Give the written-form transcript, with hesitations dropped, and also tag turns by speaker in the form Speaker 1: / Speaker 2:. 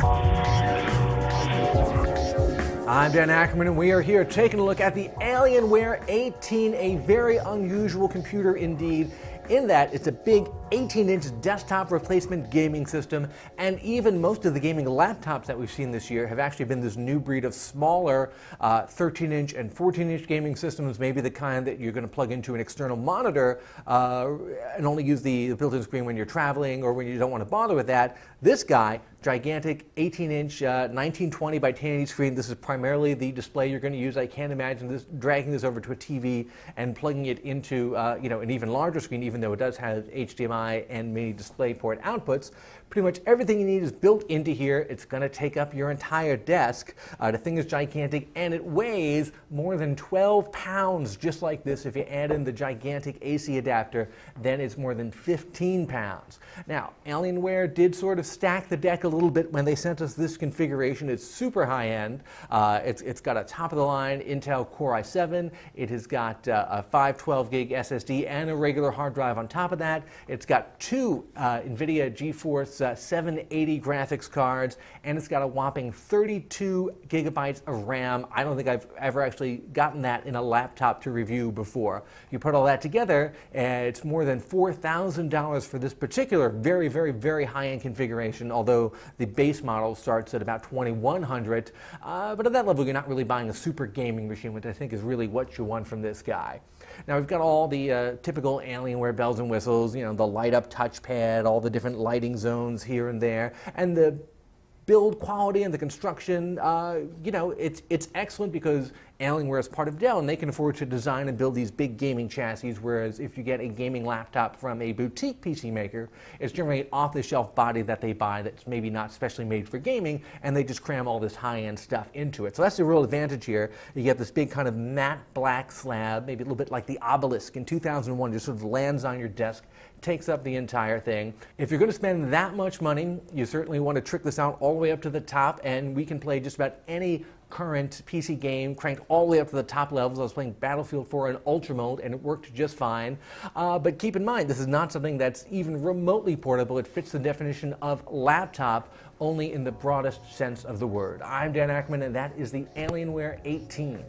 Speaker 1: I'm Dan Ackerman, and we are here taking a look at the Alienware 18, a very unusual computer indeed, in that it's a big 18-inch desktop replacement gaming system, and even most of the gaming laptops that we've seen this year have actually been this new breed of smaller 13-inch and 14-inch gaming systems, maybe the kind that you're going to plug into an external monitor and only use the built-in screen when you're traveling or when you don't want to bother with that. This guy, gigantic 18-inch 1920 by 1080 screen. This is primarily the display you're going to use. I can't imagine dragging this over to a TV and plugging it into an even larger screen, even though it does have HDMI and mini DisplayPort outputs. Pretty much everything you need is built into here. It's going to take up your entire desk. The thing is gigantic, and it weighs more than 12 pounds, just like this. If you add in the gigantic AC adapter, then it's more than 15 pounds. Now, Alienware did sort of stack the deck a little bit when they sent us this configuration. It's super high-end. It's got a top-of-the-line Intel Core i7. It has got a 512 gig SSD and a regular hard drive on top of that. It's got two NVIDIA GeForce 780 graphics cards, and it's got a whopping 32 gigabytes of RAM. I don't think I've ever actually gotten that in a laptop to review before. You put all that together, and it's more than $4,000 for this particular very, very, very high-end configuration, although the base model starts at about $2,100. But at that level, you're not really buying a super gaming machine, which I think is really what you want from this guy. Now, we've got all the typical Alienware bells and whistles, the light-up touchpad, all the different lighting zones here and there, and the build quality and the construction, it's excellent because Alienware is part of Dell, and they can afford to design and build these big gaming chassis, whereas if you get a gaming laptop from a boutique PC maker, it's generally an off-the-shelf body that they buy that's maybe not specially made for gaming, and they just cram all this high-end stuff into it. So that's the real advantage here. You get this big kind of matte black slab, maybe a little bit like the obelisk in 2001, just sort of lands on your desk, takes up the entire thing. If you're going to spend that much money, you certainly want to trick this out all the way up to the top, and we can play just about any current PC game cranked all the way up to the top levels. I was playing Battlefield 4 in Ultra mode, and it worked just fine. But keep in mind, this is not something that's even remotely portable. It fits the definition of laptop only in the broadest sense of the word. I'm Dan Ackerman, and that is the Alienware 18.